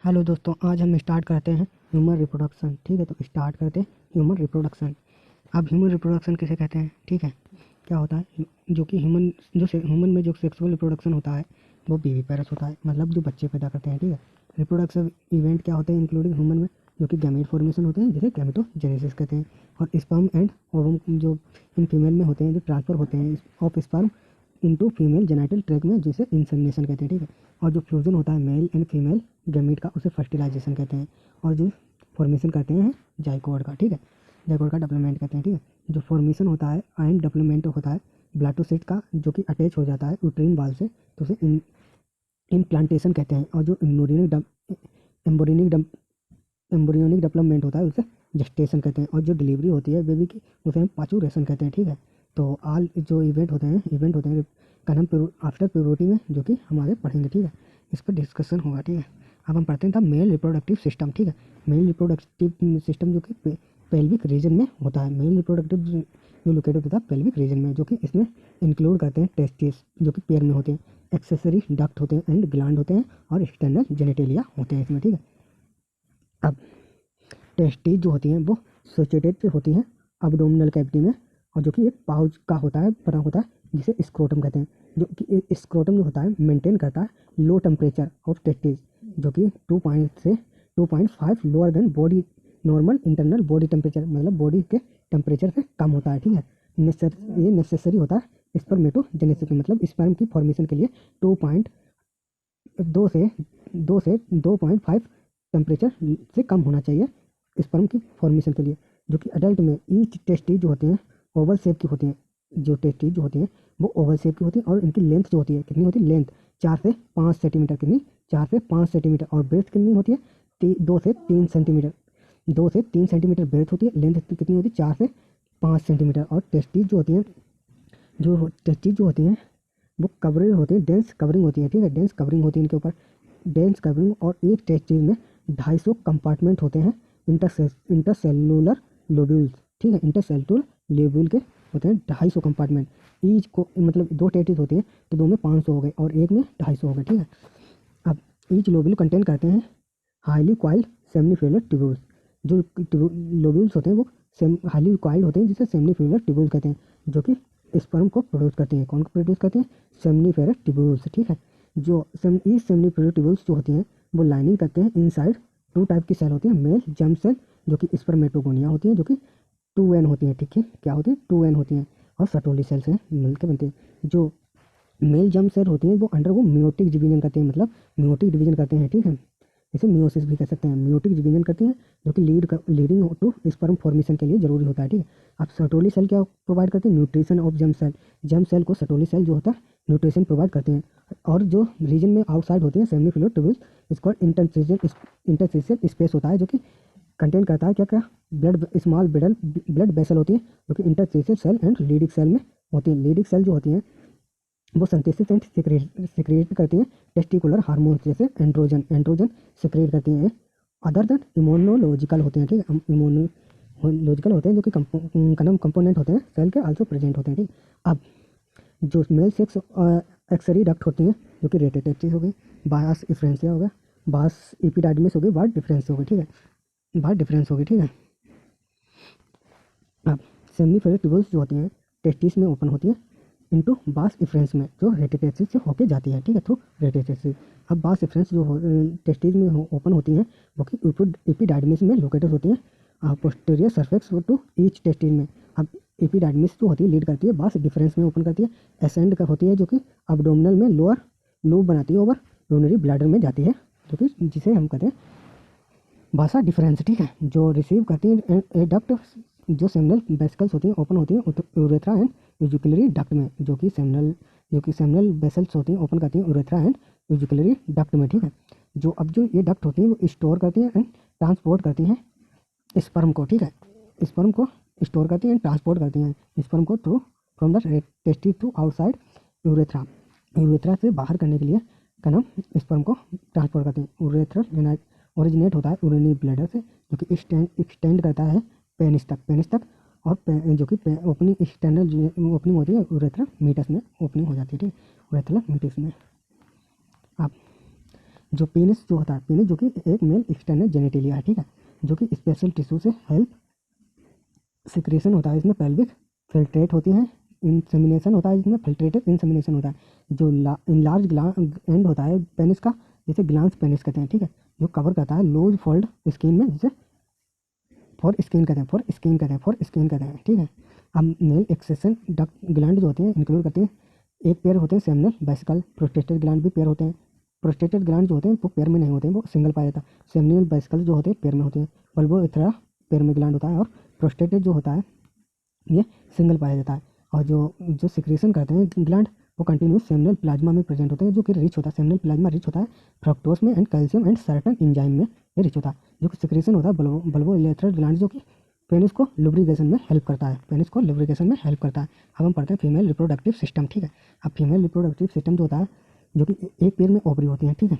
Hello दोस्तों, आज हम स्टार्ट करते हैं ह्यूमन रिप्रोडक्शन। ठीक है, तो स्टार्ट करते हैं ह्यूमन रिप्रोडक्शन। अब ह्यूमन रिप्रोडक्शन किसे कहते हैं? ठीक है, क्या होता है जो कि ह्यूमन में जो सेक्सुअल रिप्रोडक्शन होता है वो बीवी पैरस होता है, मतलब जो बच्चे पैदा करते हैं। ठीक है, रिप्रोडक्शन इवेंट क्या होते हैं इंक्लूडिंग ह्यूमन में, जो कि गैमेट फॉर्मेशन होते हैं जिसे गैमेटोजेनेसिस कहते हैं, और स्पर्म एंड ओवम जो इन फीमेल में होते हैं, जो ट्रांसफ़र होते हैं of sperm into female genital track में, जिसे इंसेमिनेशन कहते हैं। ठीक है, और जो फ्यूजन होता है मेल एंड फीमेल गैमीट का, उसे फर्टिलाइजेशन कहते हैं। और जो फॉर्मेशन करते हैं जाइगोट का, ठीक है, जाइगोट का डेवलपमेंट कहते हैं। ठीक है, जो फॉर्मेशन होता है एंड डेवलपमेंट होता है ब्लाटोसिस्ट का, जो कि अटैच हो जाता है यूट्रीन वाल से, तो उसे इम्प्लांटेशन कहते हैं। और जो एम्ब्रियोनिक एम्ब्रियोनिक डेवलपमेंट होता है उसे जेस्टेशन कहते हैं। और जो डिलीवरी होती है बेबी की, उसे हम पाचुरेशन कहते हैं। ठीक है, तो ऑल जो इवेंट होते हैं का नाम आफ्टर प्यूबर्टी में, जो कि हमारे पढ़ेंगे। ठीक है, इस पर डिस्कशन होगा। ठीक है, अब हम पढ़ते हैं था मेल रिप्रोडक्टिव सिस्टम। ठीक है, मेल रिप्रोडक्टिव सिस्टम जो कि पेल्विक रीजन में होता है। मेल रिप्रोडक्टिव जो लोकेटेड होता है पेल्विक रीजन में, जो कि इसमें इंक्लूड करते हैं टेस्टिस, जो कि पेयर में होते हैं, एक्सेसरी डक्ट होते हैं एंड ग्लैंड होते हैं, और एक्सटर्नल जेनेटेलिया होते हैं इसमें। ठीक है, अब टेस्टिस जो होती हैं वो सिचुएटेड होती हैं अब्डोमिनल कैविटी में, और जो कि एक पाउच का होता है, बना होता है, जिसे स्क्रोटम कहते हैं। जो कि स्क्रोटम जो होता है मेंटेन करता है लो टेम्परेचर ऑफ टेस्टिस, जो कि 2.5 lower than body normal internal body temperature, मतलब बॉडी के टेम्परेचर से कम होता है। ठीक है, ये नेसेसरी होता है स्पर्मेटोजेनेसिस, मतलब स्पर्म की फॉर्मेशन के लिए 2 से 2.5 टेम्परेचर से कम होना चाहिए स्पर्म की फॉर्मेशन के लिए। जो कि अडल्ट में ईच टेस्टिस जो होते हैं ओवल शेप की होती हैं। जो टेस्टिस जो होती हैं वो ओवल शेप की होती है, और इनकी लेंथ जो होती है कितनी होती है? लेंथ 4 से 5 सेंटीमीटर। कितनी? 4 से 5 सेंटीमीटर। और ब्रेथ कितनी होती है? 2 से 3 सेंटीमीटर। 2 से 3 सेंटीमीटर ब्रेथ होती है। लेंथ कितनी होती है? 4 से 5 सेंटीमीटर। और टेस्टिस जो होती हैं वो कवरेज होती है, डेंस कवरिंग होती है। ठीक है, डेंस कवरिंग होती है इनके ऊपर, डेंस कवरिंग। और एक टेस्टिस में 250 कंपार्टमेंट होते हैं इंटरसेलुलर लोब्यूल्स। ठीक है, इंटरसेलुलर लोब्यूल के होते हैं 250 कंपार्टमेंट। ईच को मतलब 2 टेस्टिस होती है, तो 2 में 500 हो गए और एक में 250 हो गए। ठीक है, अब ईच लोब्यूल कंटेन करते हैं हाईली क्वाइल्ड सेमिनिफेरल ट्यूब्यूल्स। जो लोब्यूल्स होते हैं वो हाईली क्वाइल्ड होते हैं, जिसे सेमिनिफेरल ट्यूब्यूल्स कहते हैं, जो कि स्पर्म को प्रोड्यूस करती हैं। कौन को प्रोड्यूस करती हैं? सेमिनिफेरल ट्यूब्यूल्स। ठीक है, जो सेमिनिफेरल ट्यूब्यूल्स जो होती हैं वो लाइनिंग करते हैं इनसाइड 2 टाइप की सेल होती है, मेल जर्म सेल, जो कि स्पर्मेटोगोनिया होती है, जो कि 2N होती है। ठीक है, क्या होती है? 2N होती हैं, और सटोली सेल से मिलकर बनती है। जो मेल जर्म सेल होती हैं वो अंडर वो मियोटिक डिवीजन करते हैं, मतलब मियोटिक डिवीजन करते हैं। ठीक है, इसे मियोसिस भी कह सकते हैं। मियोटिक डिवीजन करती हैं, जो कि लीडिंग टू स्पर्म फॉर्मेशन के लिए जरूरी होता है। ठीक है, अब सटोली सेल क्या प्रोवाइड करते हैं? न्यूट्रिशन ऑफ जर्म सेल को सटोली सेल जो होता है न्यूट्रिशन प्रोवाइड करते हैं। और जो रीजन में आउटसाइड होती है सेमिनिफेरल ट्यूब्यूल्स, इसको इंटरस्टिशियल स्पेस होता है, जो कि कंटेन करता है क्या क्या? ब्लड वेसल होती है, जो कि interstitial cell and leading cell में होती है। लीडिंग सेल जो होती हैं वो सिंथेसिस एंड सिक्रेट करती हैं टेस्टिकुलर हार्मोन, जैसे एंड्रोजन सिक्रेट करती हैं। अदर देन इम्यूनोलॉजिकल होते हैं। ठीक है, इम्यूनोलॉजिकल होते हैं, जो कि कंपोनेंट होते हैं सेल के आल्सो प्रेजेंट होते हैं। ठीक, अब जो मेल सेक्स एक्सरी डक्ट होती हैं, जो कि रेटेटेटिस हो गई, बायस इफ्रेंसिया हो गया, बास एपिडाइडमिस हो गई, बार डिफरेंस हो गई। ठीक है, बार डिफरेंस हो गई। ठीक है, अब सेमिनिफेरल ट्यूब्यूल्स जो होती हैं टेस्टिस में ओपन होती हैं इनटू बास इफ्रेंस में, जो रेटिटेसिस से होके जाती है। ठीक है, थ्रू रेटिटेसिस। अब बास इफ्रेंस जो टेस्टिस में ओपन होती हैं वो कि एपिडाइडमिस में लोकेटेड होती हैं posterior surfaces to each testis में। अब एपिडाइडमिस जो होती है लीड करती है, बास डिफरेंस में ओपन करती है, एसेंड का होती है, जो कि अब्डोमिनल में लोअर लूप बनाती है, ओवर यूरिनरी ब्लैडर में जाती है, जो कि जिसे हम कहते हैं भाषा डिफरेंस। ठीक है, जो रिसीव करती है एडक्ट, जो सेमिनल वेसिकल्स होती हैं ओपन होती हैं यूरेथ्रा एंड यूजिकुलरी डक्ट में, जो कि सेमिनल वेसल्स होती हैं ओपन करती हैं यूरेथ्रा एंड यूजिकुलरी डक्ट में। ठीक है, जो अब जो ये डक्ट होती हैं वो स्टोर करती हैं एंड ट्रांसपोर्ट करती हैं स्पर्म को। ठीक है, स्पर्म को स्टोर करती हैं एंड ट्रांसपोर्ट करती हैं स्पर्म को through from the testis to outside urethra. Urethra से बाहर करने के लिए का नाम स्पर्म को ट्रांसपोर्ट करते हैं। यूरेथ्रल ओरिजिनेट होता है यूरिनरी ब्लैडर से, जो कि एक्सटेंड करता है पेनिस तक। और जो कि ओपनिंग एक्सटर्नल ओपनिंग होती है यूरेथ्रल मीटस में ओपनिंग हो जाती है। ठीक, यूरेथ्रल मीटस में। अब जो पेनिस जो होता है, पेनिस जो कि एक मेल एक्सटर्नल जेनिटेलिया है, ठीक है, जो कि स्पेशल टिश्यू से हेल्प सिक्रेशन होता है इसमें, पेल्विक फिल्ट्रेट होती हैं, इंसेमिनेशन होता है इसमें, फिल्ट्रेटेड इंसेमिनेशन होता है, जो इनलार्ज एंड होता है पेनिस का, जिसे ग्लांस पेनिस कहते हैं, ठीक है, जो कवर करता है लूज फोल्ड स्किन में, जिसे फॉर स्किन कहते हैं, फॉर स्किन कहते हैं, फॉर स्किन कहते हैं, ठीक है। अब मेल एक्सेशन डक्ट ग्लैंड जो होते हैं इंक्लूड करते हैं, एक पेयर होते हैं सेमिनल वेसिकल, प्रोस्टेटेड ग्लैंड भी पेयर होते हैं, प्रोस्टेटेड ग्लैंड जो होते हैं वो पेयर में नहीं होते हैं, वो सिंगल पाया जाता है, सेमिनल वेसिकल जो होते हैं पेयर में होते हैं, बल्बोइथेरा पेयर में ग्लैंड होता है, और प्रोस्टेटेड जो होता है ये सिंगल पाया जाता है, और जो जो सिक्रेशन करते हैं ग्लैंड वो कंटिन्यूस सेमिनल प्लाज्मा में प्रेजेंट होते हैं, जो कि रिच होता है, सेमिनल प्लाज्मा रिच होता है फ्रक्टोज में and calcium and certain enzyme में ये रिच होता है। जो कि सिक्रेशन होता है बल्बोइथेरल ग्लैंड, जो कि पेनिस को लुब्रिकेशन में हेल्प करता है, पेनिस को लुब्रिकेशन में हेल्प करता है। अब हम पढ़ते हैं फीमेल रिप्रोडक्टिव सिस्टम, ठीक है। अब फीमेल रिप्रोडक्टिव सिस्टम जो होता है, जो कि एक पेयर में ओवरी होती है, ठीक है,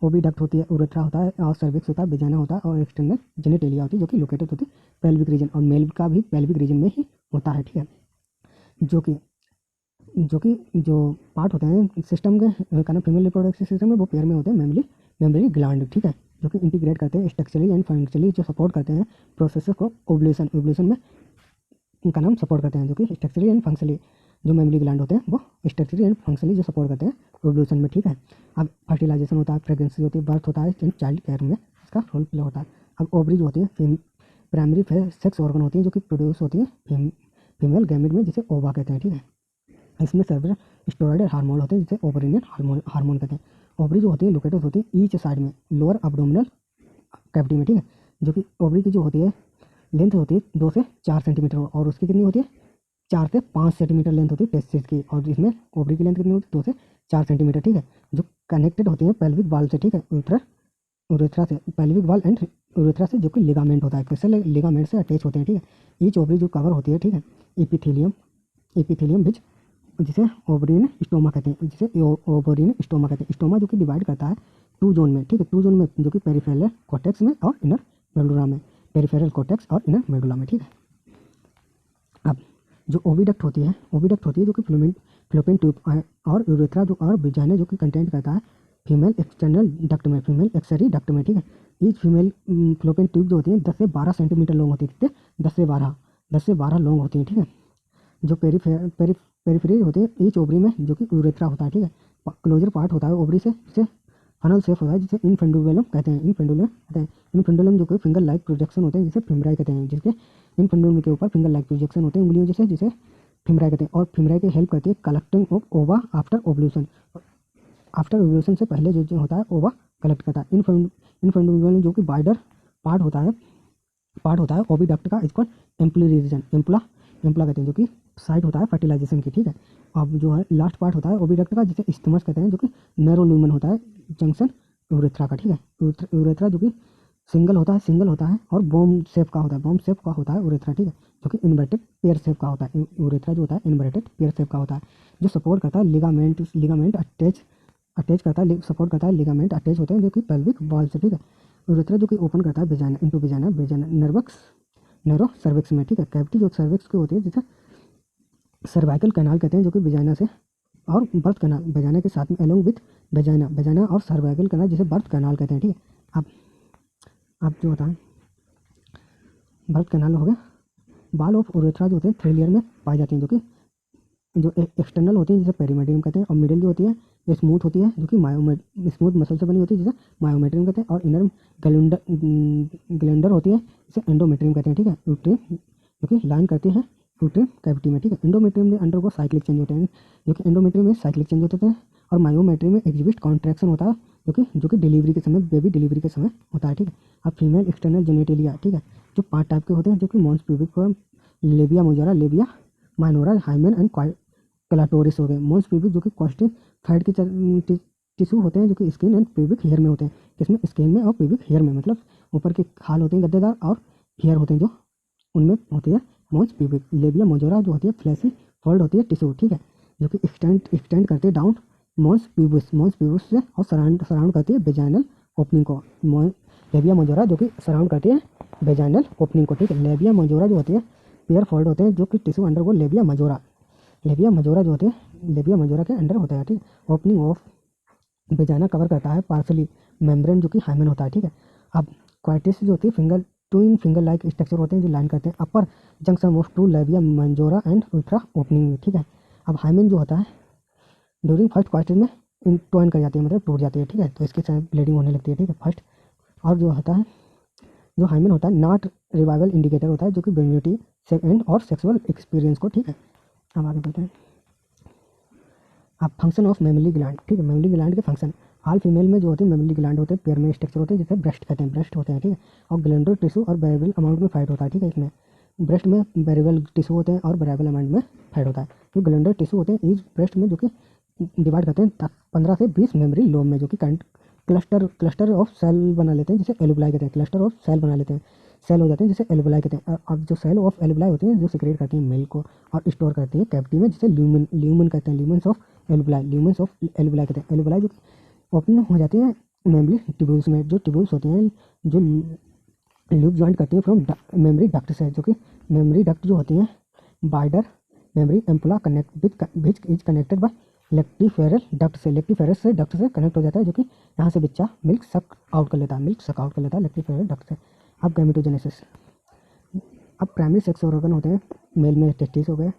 ओविडक्ट होती है, उरेथ्रा होता है, और सर्विक्स होता है, वेजाइना होता है, और एक्सटर्नल जेनिटेलिया होती है, जो कि लोकेटेड होती है पेल्विक रीजन, और मेल का भी पेल्विक रीजन में ही होता है, ठीक है। जो पार्ट होते हैं सिस्टम के का नाम फीमेल रिप्रोडक्टिव सिस्टम में, वो पेयर में होते हैं मेमरी ग्लैंड, ठीक है, जो कि इंटीग्रेट करते हैं स्ट्रक्चरली एंड फंक्शनली, जो सपोर्ट करते हैं प्रोसेस को ओवुलेशन में उनका नाम सपोर्ट करते हैं, जो कि स्ट्रक्चरली एंड फंक्शनली, जो मेमरी ग्लैंड होते हैं वो स्ट्रक्चरली एंड फंक्शनली जो सपोर्ट करते हैं ओवुलेशन में, ठीक है। अब फर्टिलाइजेशन होता है, प्रेगनेंसी होती है, बर्थ होता है, चाइल्ड केयर में इसका रोल प्ले होता है। अब ओवरी जो होती है प्राइमरी सेक्स ऑर्गन होती है, जो कि प्रोड्यूस होती है फीमेल गैमेट में, जिसे ओवा कहते हैं, ठीक है। इसमें सेवरल स्टेरॉइड हार्मोन होते हैं, जिसे ओवरिनियन हार्मोन कहते हैं। ओवरी जो होती है लोकेटेड होती है ईच साइड में लोअर अब्डोमिनल कैविटी में, ठीक है, जो कि ओवरी की जो होती है लेंथ होती है 2 से 4 सेंटीमीटर, और उसकी कितनी होती है 4 से 5 सेंटीमीटर लेंथ होती है टेस्टिस की, और इसमें ओवरी की लेंथ कितनी होती है 2 से 4 सेंटीमीटर, ठीक है, जो कनेक्टेड होती है पेल्विक वाल से, ठीक है, उरेथ्रा से, पेल्विक वाल एंड उरेथ्रा से, जो कि लिगामेंट होता है, किससे लिगामेंट से अटैच होते हैं, ठीक है। ईच ओवरी जो कवर होती है, ठीक है, एपिथेलियम विच, जिसे ओवरिन स्टोमा कहते हैं, जिसे ओवरिन स्टोमा कहते हैं। स्टोमा जो कि डिवाइड करता है 2 जोन में, ठीक है, 2 जोन में, जो कि पेरिफेरल कॉर्टेक्स में और इनर मेडुला में, पेरिफेरल कॉर्टेक्स और इनर मेडुला में, ठीक है। अब जो ओविडक्ट होती है जो कि फ्लोपियन ट्यूब और यूरेथ्रा जो और विजाइना जो कि कंटेंट करता है फीमेल एक्सटर्नल डक्ट में, फीमेल एक्सरी डक्ट में, ठीक है। ईच फीमेल फ्लोपियन ट्यूब जो होती है 10 से 12 सेंटीमीटर लॉन्ग होती है, कितने 10 से 12 लॉन्ग होती है, ठीक है। जो पेरिफेरी होती है ईच ओवरी में, जो कि यूरेथ्रा होता है, ठीक है। क्लोजर पार्ट होता है ओवरी से, जिसे फनल शेप होता है, जिसे इनफेंडुलम कहते हैं, इनफेंडुलम जो कि फिंगर लाइक प्रोजेक्शन होते हैं, जिसे फिमराई कहते हैं, जिसके इनफेंडुलम के ऊपर फिंगर लाइक प्रोजेक्शन होते हैं उंगलियों जैसे, जिसे फिमराई कहते हैं, और फिमराई की हेल्प करती है कलेक्टिंग ऑफ ओवा आफ्टर ओवल्यूशन, आफ्टर ओवल्यूशन से पहले जो होता है ओवा कलेक्ट करता है। इनफेंडुलम जो कि वाइडर पार्ट होता है ओविडक्ट का, इसको एम्पली रीजन, एम्पला कहते हैं, जो कि साइट होता है फर्टिलाइजेशन की, ठीक है। अब जो है लास्ट पार्ट होता है ओविडक्ट का, जिसे स्टमस कहते हैं, जो कि नैरो ल्यूमन होता है जंक्शन यूरेथ्रा का, ठीक है। यूरेथ्रा जो कि सिंगल होता है और बॉम्ब शेप का होता है यूरेथ्रा, ठीक है, जो कि इन्वर्टेड पेयर शेप का होता है। यूरेथ्रा जो होता है इन्वर्टेड पेयर शेप का होता है, जो सपोर्ट करता है लिगामेंट अटैच करता है, सपोर्ट करता है लिगामेंट अटैच होते हैं, जो कि पेल्विक वॉल से, ठीक है। यूरेथ्रा जो कि ओपन करता है vagina into vagina nerve cervix में, ठीक है। कैविटी जो सर्विक्स की होती है, जिसे सर्वाइकल कैनाल कहते हैं, जो कि वेजाइना से और बर्थ कैनाल वेजाइना के साथ में एलोंग विथ वेजाइना और सर्वाइकल कैनाल, जिसे बर्थ कैनाल कहते हैं, ठीक है। अब जो होता है बर्थ कैनाल हो गया। बाल ऑफ यूरेथ्रा जो होते हैं 3 लेयर में पाई जाती हैं, जो कि जो एक्सटर्नल होती है जिसे पेरीमेडियम कहते हैं, और मिडिल जो होती है ये स्मूथ होती है, जो कि स्मूथ मसल से बनी होती है, जिसे मायोमेट्रियम कहते हैं, और इनर ग्लैंडर होती है, जिसे एंडोमेट्रियम कहते हैं, ठीक है। यूट्रिन जो कि लाइन करती है यूट्रिन कैविटी में, ठीक है। एंडोमेट्रियम में अंडर को साइक्लिक चेंज होते हैं, जो कि एंडोमेट्रियम में साइक्लिक चेंज होते हैं, और मायोमेट्रियम में एग्जिबिट कॉन्ट्रैक्शन होता है, जो कि डिलीवरी के समय, बेबी डिलीवरी के समय होता है, ठीक है। अब फीमेल एक्सटर्नल जेनिटेलिया, ठीक है, जो 5 टाइप के होते हैं, जो कि mons pubic form, labia majora, labia minora, hymen and clitoris हो गए। मॉन्स प्यूबिक जो कि कॉस्टिक थर्ड के टिश्यू होते हैं, जो कि स्किन एंड प्यूबिक हेयर में होते हैं, किसमें स्किन में और प्यूबिक हेयर में, मतलब ऊपर के खाल होते हैं गद्देदार, और हेयर होते हैं जो उनमें होती है मॉन्स प्यूबिक। लेबिया मोजोरा जो होती है फ्लैशी फोल्ड होती है टिश्यू, ठीक है, जो कि एक्सटेंड करते हैं डाउन मॉन्स प्यूबिस से, और सराउंड करती है वेजाइनल ओपनिंग को। लेबिया मोजोरा जो कि सराउंड करती है वेजाइनल ओपनिंग को, ठीक है। लेबिया मोजोरा जो होती है पेयर फोल्ड होते हैं, जो कि टिश्यू अंडर को लेबिया मजोरा जो होते हैं लेबिया मजोरा के अंडर होता है, ठीक है। ओपनिंग ऑफ बेजाना कवर करता है पार्सली मेम्ब्रेन जो कि हाइमेन होता है, ठीक है। अब क्वाइटिस जो होती है finger twin finger like structure होते हैं जो लाइन करते हैं upper junction of two labia majora and ultra opening में, ठीक है। अब हाइमेन जो होता है ड्यूरिंग फर्स्ट क्वार्टर में ट्वाइन कर जाती है, मतलब टूट जाती है, ठीक है। तो इसके साथ ब्लीडिंग होने लगती है, ठीक है, फर्स्ट। और जो होता है जो हाइमेन होता है नॉट रिवाइवल इंडिकेटर होता है जो कि वेजिनिटी एंड और सेक्सुअल एक्सपीरियंस को, ठीक है। अब आगे बढ़ते हैं। अब फंक्शन ऑफ मेमोरी ग्लैंड, ठीक है। मेमोरी ग्लैंड के फंक्शन ऑल फीमेल में जो होते हैं मेमोरी ग्लैंड होते हैं पेयर में स्ट्रक्चर होते हैं जिसे ब्रेस्ट कहते हैं, ब्रेस्ट होते हैं, ठीक है। और ग्लैंडुलर टिश्यू और वेरिएबल अमाउंट में फाइट होता है, ठीक है। इसमें ब्रेस्ट में वेरिएबल टिश्यू होते हैं और वेरिएबल अमाउंट में फाइट होता है। जो ग्लैंडुलर टिश्यू होते हैं इस ब्रेस्ट में जो कि डिवाइड करते हैं 15 से 20 मेमोरी लोब में जो कि क्लस्टर ऑफ सेल बना लेते हैं जिसे एलुबलाई कहते हैं, क्लस्टर ऑफ सेल बना लेते हैं, सेल हो जाते हैं जिसे एलुबलाई कहते हैं। अब जो सेल ऑफ एलुबलाई होती हैं जो सिक्रेट करती हैं मिल्क को और स्टोर करती हैं कैविटी में जिसे ल्यूमन कहते हैं, ल्यूमेंस ऑफ एलुबलाई, ल्यूमेंस ऑफ एलुबलाई कहते हैं। एलुबलाई जो ओपन हो जाती है मेमोरी ट्यूब्यूल्स में, जो ट्यूब्यूल्स होते हैं जो लूप ज्वाइंट करती हैं फ्रॉम मेमोरी डक्ट से, जो कि मेमोरी डक्ट जो होती हैं बाइडर mammary ampulla connect which is connected by lactiferal duct से, लेक्टिफेरस से डक्ट से कनेक्ट हो जाता है जो कि यहाँ से बच्चा मिल्क सक आउट कर लेता है, मिल्क सक आउट कर लेता है लेक्टिफेरल डक्ट से। अब गैमेटोजेनेसिस। अब प्राइमरी सेक्स ऑर्गन होते हैं मेल में टेस्टिस हो गए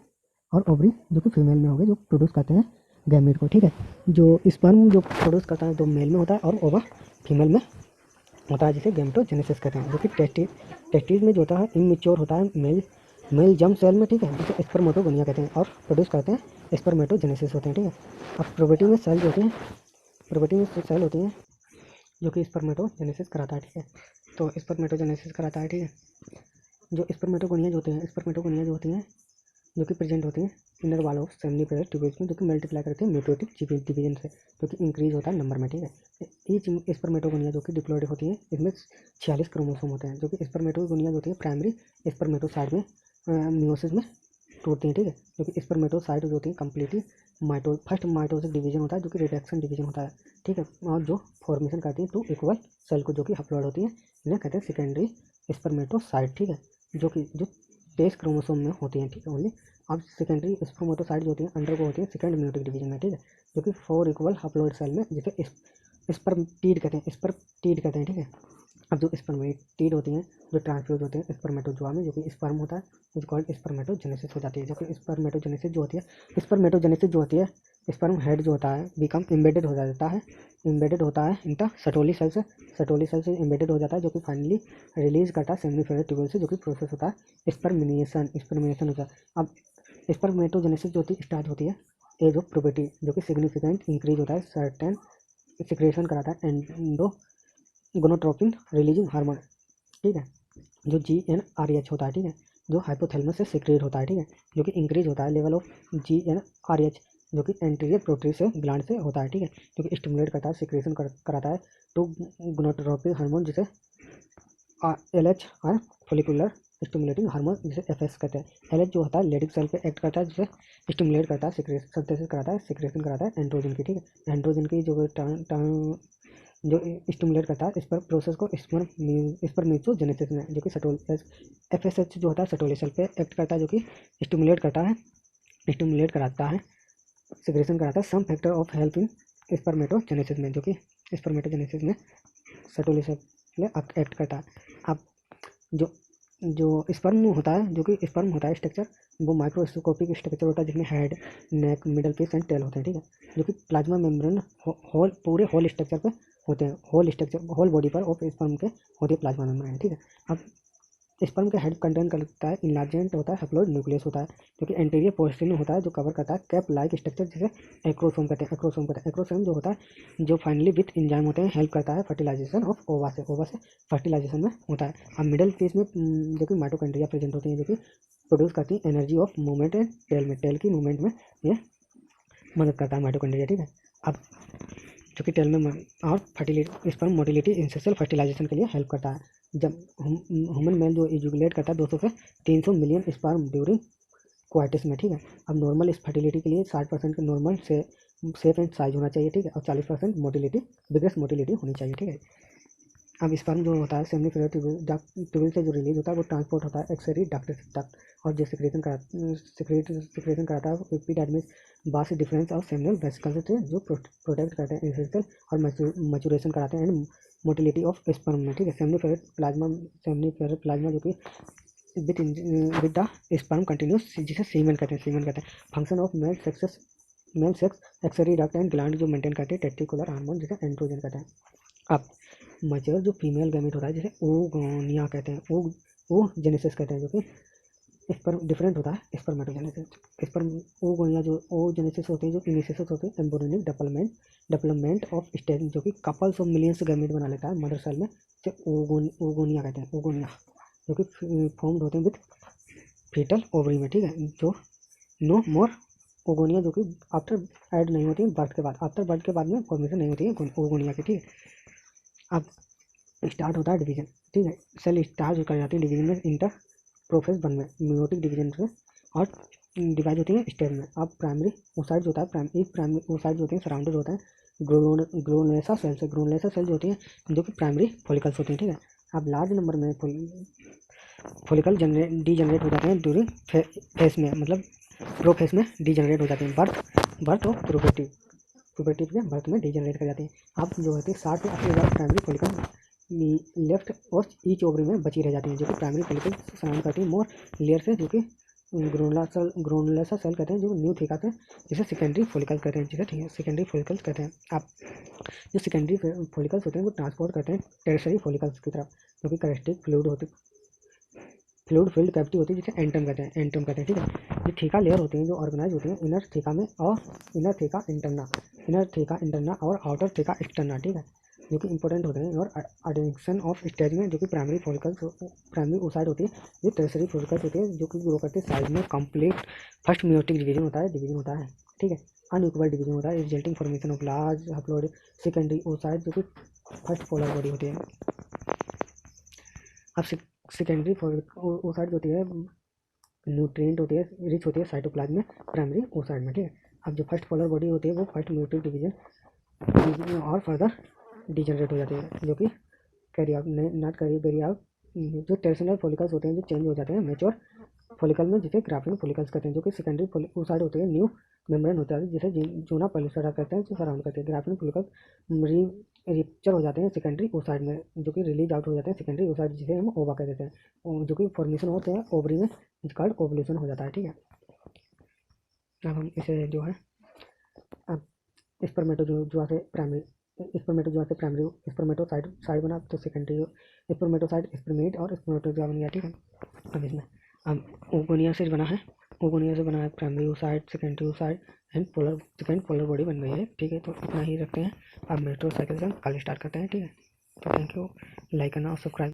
और ओवरी जो कि फीमेल में हो गए जो प्रोड्यूस करते हैं गैमेट को, ठीक है। जो स्पर्म जो प्रोड्यूस करता है तो मेल में होता है और ओवा फीमेल में होता है जिसे गैमेटोजेनेसिस कहते हैं। जो कि टेस्टिस में जो होता है इमेच्योर होता है मेल जम सेल में, ठीक है, जिसे स्पर्मेटोगोनिया कहते हैं और प्रोड्यूस करते हैं स्पर्मेटोजेनेसिस होते हैं, ठीक है। अब प्रोबेटी में सेल जो होते हैं प्रोबेटी में सेल होती हैं जो कि स्पर्मेटोजेनेसिस कराता है, ठीक है। तो स्पर्मेटोजेनेसिस कराता है, ठीक है। जो स्पर्मेटोगोनिया जो होती हैं जो कि प्रेजेंट होती हैं inner wall of seminiferous tubules में जो कि मल्टीप्लाई करते हैं मेटोटिक डिवीजन से जो कि इंक्रीज होता है नंबर में, ठीक है। ईच स्पर्मेटोगोनिया जो कि डिप्लॉयड होती है इसमें 46 क्रोमोसोम होते हैं। जो कि स्पर्मेटोगोनिया जो होती है प्राइमरी स्पर्मेटोसाइड में मियोसिस में टूटती हैं, ठीक है। जो कि स्पर्मेटोसाइड जो होती है कम्प्लीटली फर्स्ट माइटोसिस डिवीजन होता है जो कि रिडक्शन डिवीजन होता है, ठीक है। और जो फॉर्मेशन करती है टू इक्वल सेल को जो कि हप्लॉइड होती है इन्हें कहते हैं सेकेंडरी स्पर्मेटोसाइड, ठीक है। जो 23 क्रोमोसोम में होती हैं, ठीक है, ओनली। अब सेकेंडरी स्पर्मेटोसाइड जो होती है अंडर को होती है सेकेंड म्यूटेक डिवीजन में, ठीक है। जो कि 4 इक्वल हप्लॉइड सेल में जिसे स्पर्मटीड कहते हैं, ठीक है। अब जो स्पर्मेटीड होती हैं जो ट्रांसफ्यूज होते हैं स्पर्मेटोजोआ में जो कि स्पर्म होता है जो कॉल्ड स्पर्मेटोजेनेसिस हो जाती है। जो कि स्पर्मेटोजेनेसिस जो होती है स्पर्म हेड जो होता है बिकम एम्बेडेड होता है इंटा सटोली सेल से एम्बेडेड हो जाता है जो कि फाइनली रिलीज करता है सेमिनिफेरस ट्यूब्यूल से जो कि प्रोसेस होता है स्पर्मिनेशन होता है। अब स्पर्मेटोजेनेसिस जो होती है स्टार्ट होती है एज ऑफ प्यूबर्टी जो कि सिग्निफिकेंट इंक्रीज होता है सर्टेन सिक्रेशन कराता है गोनोट्रोपिन रिलीजिंग हार्मोन, ठीक है, जो GnRH होता है, ठीक है, जो हाइपोथैलेमस से सिक्रेट होता है, ठीक है, जो कि इंक्रीज होता है लेवल ऑफ GnRH जो कि एंटीरियर प्रोट्री से ग्लैंड से होता है, ठीक है, जो कि स्टिमुलेट करता है सिक्रेशन कराता है टू गोनोट्रोपिन हार्मोन जिसे LH और फोलिकुलर स्टिमुलेटिंग हार्मोन जिसे FS कहते हैं। LH जो होता है लेडिक सेल पे एक्ट करता है जिसे स्टिमुलेट करता है सिक्रेशन कराता है एंड्रोजन की, ठीक है। एंड्रोजन की जो स्टिमुलेट करता है इस पर प्रोसेस को स्पर्मेटोजेनेसिस में जो कि FSH जो होता है सटोली सेल पे एक्ट करता है जो कि स्टिमुलेट कराता है सिक्रेशन कराता है some factor of help in spermatogenesis में जो कि स्पर्मेटोजेनेसिस में सटोली सेल में एक्ट करता है। अब जो स्पर्म होता है स्ट्रक्चर वो माइक्रोस्कोपिक स्ट्रक्चर होता है जिसमें head neck middle piece and tail होते हैं, ठीक है, जो कि प्लाज्मा मेम्ब्रेन पूरे होल स्ट्रक्चर पे होते हैं, होल बॉडी पर ऑफ स्पर्म के होती है प्लाज्मा मेम्ब्रेन, ठीक है। अब स्पर्म का हेड कंटेन करता है इनलार्जेंट होता है हैप्लॉइड न्यूक्लियस होता है जो कि एंटीरियर पोर्शन में होता है जो कवर करता है कैप लाइक स्ट्रक्चर जिसे एक्रोसोम कहते हैं। एक्रोसोम जो होता है जो फाइनली विथ एंजाइम होते हैं हेल्प करता है फर्टिलाइजेशन ऑफ ओवा से फर्टिलाइजेशन में होता है। अब मिडल फेज में जो कि माइटोकॉन्ड्रिया प्रेजेंट होती है जो कि प्रोड्यूस करती है energy of movement and tail की मूवमेंट में ये मदद करता है माइटोकॉन्ड्रिया, ठीक है। अब जो कि टेल में और फर्टिलिटी स्पर्म मोटिलिटी इंसेक्सुअल फर्टिलाइजेशन के लिए हेल्प करता है। जब ह्यूमन मेल जो इजुलेट करता है 200 से 300 मिलियन स्पर्म ड्यूरिंग क्वाइटिस में, ठीक है। अब नॉर्मल इस फर्टिलिटी के लिए 60% का नॉर्मल से शेप एंड साइज होना चाहिए, ठीक है, और 40% मोटिलिटी बिगेस्ट मोटिलिटी होनी चाहिए, ठीक है। अब स्पर्म जो होता है सेमिनिफेरस ट्यूबिल से जो रिलीज होता है वो ट्रांसपोर्ट होता है एक्सरी डक्ट तक, और जो सिक्रेशन कराता है वो एपिडर्मिस बास डिफरेंस और सेमिनल वेसिकल्स से जो प्रोटेक्ट करते हैं इंसेक्शल और मैचुरेशन कराते हैं एंड मोटिलिटी ऑफ स्पर्म में, ठीक है। सेमिनिफेरस प्लाज्मा जो कि विद द स्पर्म कंटिन्यूस, जिसे सीमेन कहते हैं। Function of male sex accessory duct and gland जो मेंटेन करते हैं टेस्टिकुलर हार्मोन जिसे एंड्रोजन कहते हैं। अब मैच्योर जो फीमेल गैमेट होता है जिसे ओगोनिया कहते हैं, ओजेनेसिस कहते हैं, जो कि स्पर्म डिफरेंट होता है स्पर्मेटोजेनेसिस। स्पर्म ओगोनिया जो ओजेनेसिस होते हैं जो इनिशियस होते हैं एम्ब्रियोनिक डेवलपमेंट ऑफ स्टेज जो कि कपल्स ऑफ मिलियंस गैमेट बना लेता है मदर सेल में, जो ओगोनिया कहते हैं। ओगोनिया जो कि फॉर्म्ड होते हैं विद फीटल ओवरी में, ठीक है। जो नो मोर ओगोनिया जो कि आफ्टर ऐड नहीं होती है बर्थ के बाद, आफ्टर बर्थ के बाद में फॉर्मेशन नहीं होती है ओगोनिया की, ठीक है। अब स्टार्ट होता है डिवीजन, ठीक है। सेल स्टार्ट कर जाती है डिवीजन में इंटर प्रोफेस वन में मियोटिक डिवीजन से, और डिवाइड होती है स्टेज में। अब प्राइमरी ओसाइड होता है, प्राइमरी ओसाइड होते हैं सराउंडेड होते हैं ग्रोनेसा सेल से। ग्रोनेसा सेल जो होती है जो कि प्राइमरी फॉलिकल्स होते हैं, ठीक है। अब लार्ज नंबर में फॉलिकल डीजनरेट हो जाते हैं ड्यूरिंग फेस में, मतलब प्रोफेस में डीजनरेट हो जाते हैं। बर्थ और प्यूबर्टी के बर्थ में डीजनरेट कर जाते हैं। अब जो होती है 60 से 80,000 प्राइमरी फॉलिकल लेफ्ट और ईच ओवरी में बची रह जाती हैं, जो कि प्राइमरी फॉलिकल सराउंड करती है मोर लेयर से, जो कि ग्रोनुलोसा सेल कहते हैं, जो न्यू थीका से, जिसे सेकेंडरी फॉलिकल कहते हैं, जिसे सेकेंडरी फॉलिकल्स कहते हैं। अब जो सेकेंडरी फॉलिकल्स होते हैं वो ट्रांसपोर्ट करते हैं टेरिशरी फॉलिकल्स की तरफ, जो कि करेस्टिक फ्लूइड फिल्ड कैविटी होती है, जिसे एंट्रम कहते हैं, ठीक है। ये थीका लेयर होती हैं जो ऑर्गेनाइज होती हैं इनर थीका में, और इनर थीका इंटरना और आउटर थीका एक्सटर्ना, ठीक है, जो कि इंपॉर्टेंट होते हैं। और एडिशन ऑफ स्टेज में जो कि प्राइमरी ओसाइड होती है, जो टेरिशरी फॉलिकल्स होती है, जो कि ग्रो करते हैं साइज में कंप्लीट फर्स्ट मियोटिक डिवीजन होता है, ठीक है। अनइक्वल डिवीजन होता है resulting formation of large haploid secondary oocyte, जो कि फर्स्ट पोलर बॉडी होती है। अब सेकेंडरी ओसाइड होती है न्यूट्रिएंट होती है, रिच होती है साइटोप्लाज्म में प्राइमरी ओसाइड में, ठीक है। अब जो फर्स्ट पोलर बॉडी होती है वो फर्स्ट मियोटिक डिवीजन और फर्दर डिजनरेट हो जाती है, जो कि carry out not carry out. जो टेरिशनल फॉलिकल्स होते हैं जो चेंज हो जाते हैं मैच्योर फॉलिकल में, जिसे ग्राफिन फॉलिकल्स कहते हैं, जो कि सेकेंडरी ओसाइड होते हैं न्यू मेम्ब्रेन होता है जिसे जोना पेलिसरा कहते हैं, जो सराउंड करते हैं ग्राफिन फॉलिकल रिप्चर हो जाते हैं सेकेंडरी ओसाइड में, जो कि रिलीज आउट हो जाते हैं सेकेंडरी ओसाइड, जिसे हम ओवा कह देते हैं, जो कि फॉर्मेशन होते हैं ओवरी में, जिसका ओवुलेशन हो जाता है, ठीक है। अब हम इसे जो है अब स्पर्मेटोजोआ से प्राइमरी स्पर्मेटोसाइड बना तो सेकेंडरी स्पर्मेटोसाइड स्पर्मेट और स्पर्मेटोजोआ बन गया, ठीक है। अब इसमें अब ओगोनिया से बना है primary oocyte secondary oocyte and second polar body बन गई है, ठीक है। तो इतना ही रखते हैं। अब मेट्रो साइकिल से कल स्टार्ट करते हैं, ठीक है। तो थैंक यू, लाइक करना और सब्सक्राइब